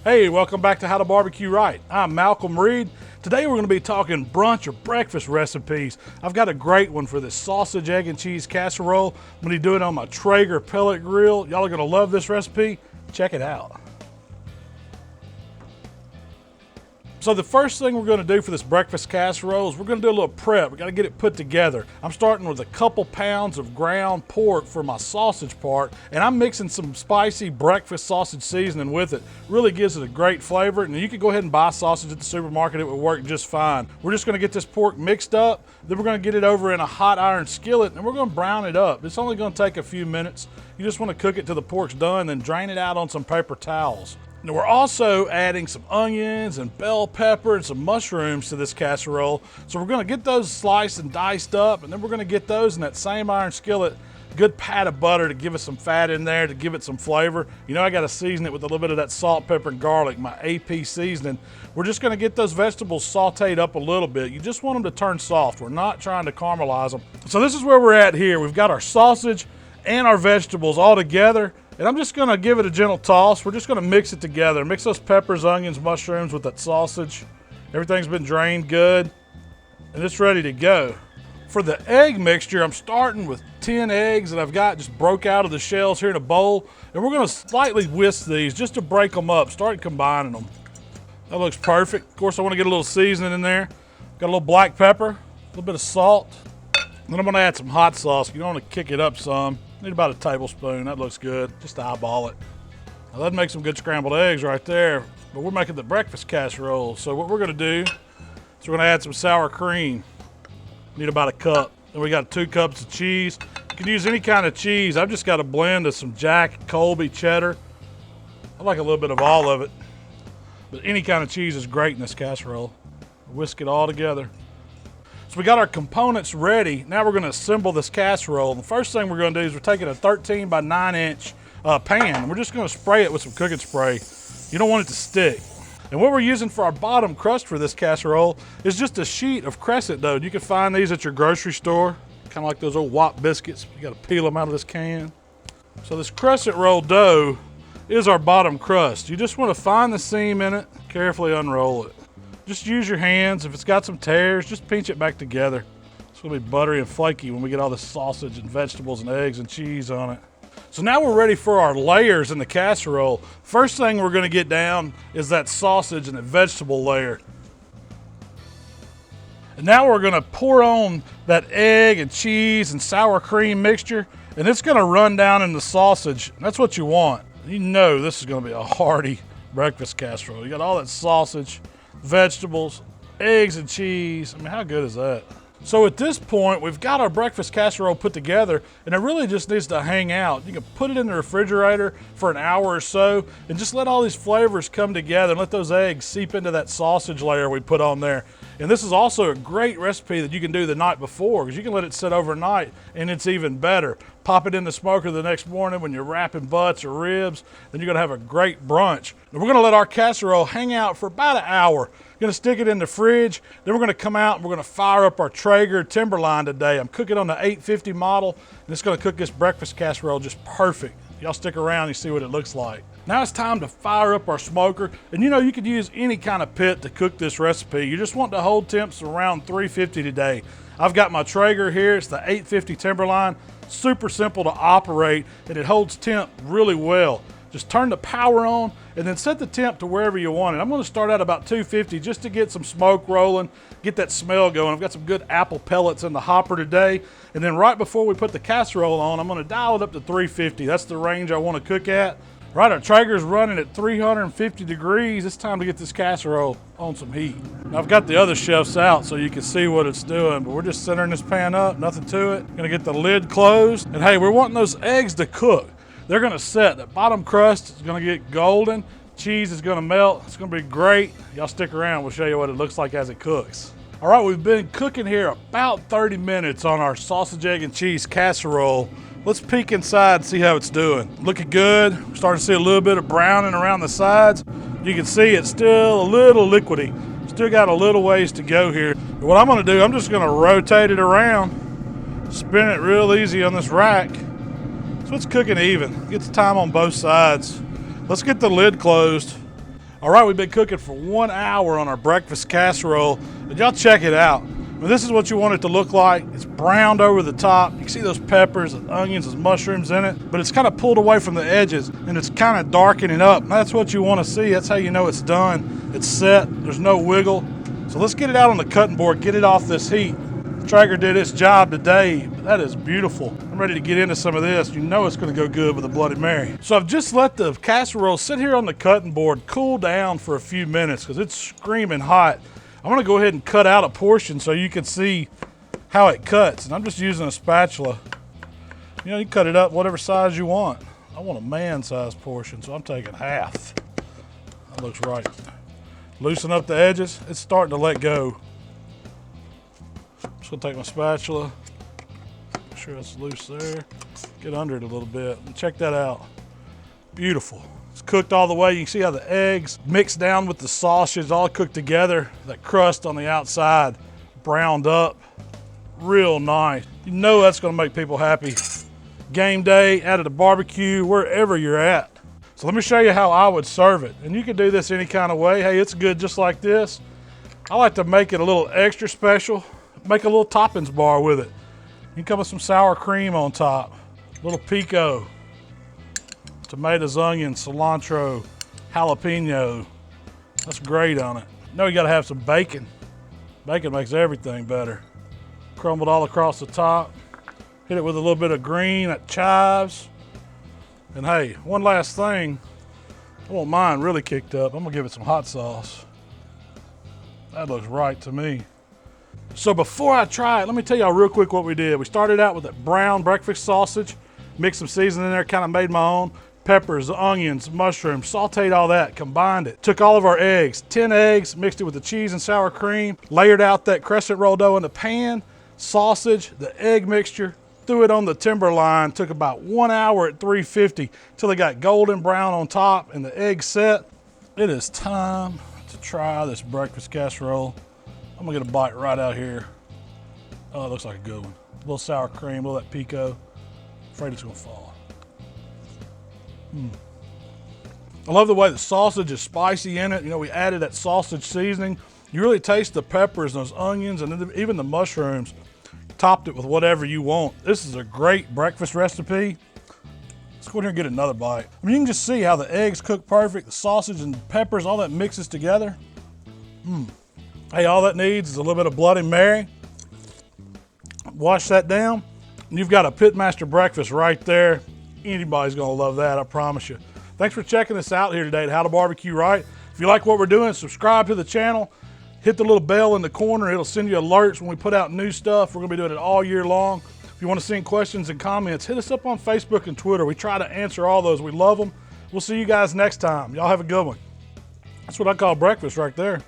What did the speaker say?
Hey, welcome back to How to Barbecue Right. I'm Malcolm Reed. Today we're going to be talking brunch or breakfast recipes. I've got a great one for this sausage, egg, and cheese casserole. I'm going to do it on my Traeger pellet grill. Y'all are going to love this recipe. Check it out. So the first thing we're going to do for this breakfast casserole is we're going to do a little prep. We got to get it put together. I'm starting with a couple pounds of ground pork for my sausage part, and I'm mixing some spicy breakfast sausage seasoning with it. Really gives it a great flavor, and you can go ahead and buy sausage at the supermarket. It will work just fine. We're just going to get this pork mixed up, then we're going to get it over in a hot iron skillet, and we're going to brown it up. It's only going to take a few minutes. You just want to cook it till the pork's done, then drain it out on some paper towels. Now we're also adding some onions and bell pepper and some mushrooms to this casserole. So we're gonna get those sliced and diced up, and then we're gonna get those in that same iron skillet, good pat of butter to give us some fat in there, to give it some flavor. You know, I gotta season it with a little bit of that salt, pepper, and garlic, my AP seasoning. We're just gonna get those vegetables sauteed up a little bit. You just want them to turn soft. We're not trying to caramelize them. So this is where we're at here. We've got our sausage and our vegetables all together. And I'm just gonna give it a gentle toss. We're just gonna mix it together. Mix those peppers, onions, mushrooms with that sausage. Everything's been drained good, and it's ready to go. For the egg mixture, I'm starting with 10 eggs that I've got just broke out of the shells here in a bowl. And we're gonna slightly whisk these just to break them up, start combining them. That looks perfect. Of course, I wanna get a little seasoning in there. Got a little black pepper, a little bit of salt. And then I'm gonna add some hot sauce. You wanna kick it up some. Need about a tablespoon, that looks good. Just eyeball it. Now that'd make some good scrambled eggs right there, but we're making the breakfast casserole. So what we're gonna do is we're gonna add some sour cream. Need about a cup. Then we got 2 cups of cheese. You can use any kind of cheese. I've just got a blend of some Jack, Colby, cheddar. I like a little bit of all of it, but any kind of cheese is great in this casserole. Whisk it all together. So we got our components ready. Now we're gonna assemble this casserole. And the first thing we're gonna do is we're taking a 13 by 9 inch pan, and we're just gonna spray it with some cooking spray. You don't want it to stick. And what we're using for our bottom crust for this casserole is just a sheet of Crescent dough. You can find these at your grocery store, kind of like those old Wop biscuits. You gotta peel them out of this can. So this Crescent roll dough is our bottom crust. You just wanna find the seam in it, carefully unroll it. Just use your hands. If it's got some tears, just pinch it back together. It's gonna be buttery and flaky when we get all the sausage and vegetables and eggs and cheese on it. So now we're ready for our layers in the casserole. First thing we're gonna get down is that sausage and the vegetable layer. And now we're gonna pour on that egg and cheese and sour cream mixture, and it's gonna run down in the sausage. And that's what you want. You know this is gonna be a hearty breakfast casserole. You got all that sausage, vegetables, eggs, and cheese. I mean, how good is that? So at this point, we've got our breakfast casserole put together, and it really just needs to hang out. You can put it in the refrigerator for an hour or so, and just let all these flavors come together and let those eggs seep into that sausage layer we put on there. And this is also a great recipe that you can do the night before, because you can let it sit overnight, and it's even better. Pop it in the smoker the next morning when you're wrapping butts or ribs, then you're gonna have a great brunch. And we're gonna let our casserole hang out for about an hour. Gonna stick it in the fridge, then we're gonna come out and we're gonna fire up our Traeger Timberline today. I'm cooking on the 850 model, and it's gonna cook this breakfast casserole just perfect. Y'all stick around and see what it looks like. Now it's time to fire up our smoker, and you know you could use any kind of pit to cook this recipe. You just want to hold temps around 350 today. I've got my Traeger here, it's the 850 Timberline. Super simple to operate, and it holds temp really well. Just turn the power on and then set the temp to wherever you want it. I'm gonna start at about 250 just to get some smoke rolling, get that smell going. I've got some good apple pellets in the hopper today. And then right before we put the casserole on, I'm gonna dial it up to 350. That's the range I wanna cook at. Right, our Traeger's running at 350 degrees. It's time to get this casserole on some heat. Now I've got the other chefs out so you can see what it's doing, but we're just centering this pan up, nothing to it. Gonna get the lid closed. And hey, we're wanting those eggs to cook. They're gonna set. That bottom crust is gonna get golden. Cheese is gonna melt. It's gonna be great. Y'all stick around, we'll show you what it looks like as it cooks. All right, we've been cooking here about 30 minutes on our sausage, egg, and cheese casserole. Let's peek inside and see how it's doing. Looking good. We're starting to see a little bit of browning around the sides. You can see it's still a little liquidy. Still got a little ways to go here. But what I'm gonna do, I'm just gonna rotate it around, spin it real easy on this rack. So it's cooking even. Gets time on both sides. Let's get the lid closed. All right, we've been cooking for 1 hour on our breakfast casserole, and y'all check it out. I mean, this is what you want it to look like. It's browned over the top. You can see those peppers, and onions, and mushrooms in it, but it's kind of pulled away from the edges, and it's kind of darkening up. And that's what you want to see. That's how you know it's done. It's set. There's no wiggle. So let's get it out on the cutting board, get it off this heat. Traeger did its job today, but that is beautiful. I'm ready to get into some of this. You know it's going to go good with a Bloody Mary. So I've just let the casserole sit here on the cutting board, cool down for a few minutes because it's screaming hot. I'm going to go ahead and cut out a portion so you can see how it cuts. And I'm just using a spatula. You know, you cut it up whatever size you want. I want a man-sized portion, so I'm taking half. That looks right. Loosen up the edges. It's starting to let go. I'm just gonna take my spatula, make sure it's loose there, get under it a little bit, and check that out. Beautiful. It's cooked all the way. You can see how the eggs mixed down with the sausage, all cooked together. That crust on the outside browned up, real nice. You know that's gonna make people happy. Game day, at a barbecue, wherever you're at. So let me show you how I would serve it. And you can do this any kind of way. Hey, it's good just like this. I like to make it a little extra special. Make a little toppings bar with it. You can come with some sour cream on top, a little pico, tomatoes, onions, cilantro, jalapeno. That's great on it. Now you gotta have some bacon. Bacon makes everything better. Crumbled all across the top. Hit it with a little bit of green, that chives. And hey, one last thing. I want mine really kicked up. I'm gonna give it some hot sauce. That looks right to me. So before I try it, let me tell y'all real quick what we did. We started out with that brown breakfast sausage, mixed some seasoning in there, kind of made my own. Peppers, onions, mushrooms, sauteed all that, combined it. Took all of our eggs, 10 eggs, mixed it with the cheese and sour cream, layered out that crescent roll dough in the pan, sausage, the egg mixture, threw it on the timberline, took about 1 hour at 350 till they got golden brown on top and the egg set. It is time to try this breakfast casserole. I'm gonna get a bite right out here. Oh, it looks like a good one. A little sour cream, a little that pico. Afraid it's gonna fall. I love the way the sausage is spicy in it. You know, we added that sausage seasoning. You really taste the peppers and those onions and even the mushrooms. Topped it with whatever you want. This is a great breakfast recipe. Let's go in here and get another bite. I mean, you can just see how the eggs cook perfect, the sausage and peppers, all that mixes together. Hey, all that needs is a little bit of Bloody Mary. Wash that down, and you've got a pitmaster breakfast right there. Anybody's gonna love that, I promise you. Thanks for checking us out here today at HowToBBQRight. If you like what we're doing, subscribe to the channel. Hit the little bell in the corner. It'll send you alerts when we put out new stuff. We're gonna be doing it all year long. If you wanna send questions and comments, hit us up on Facebook and Twitter. We try to answer all those. We love them. We'll see you guys next time. Y'all have a good one. That's what I call breakfast right there.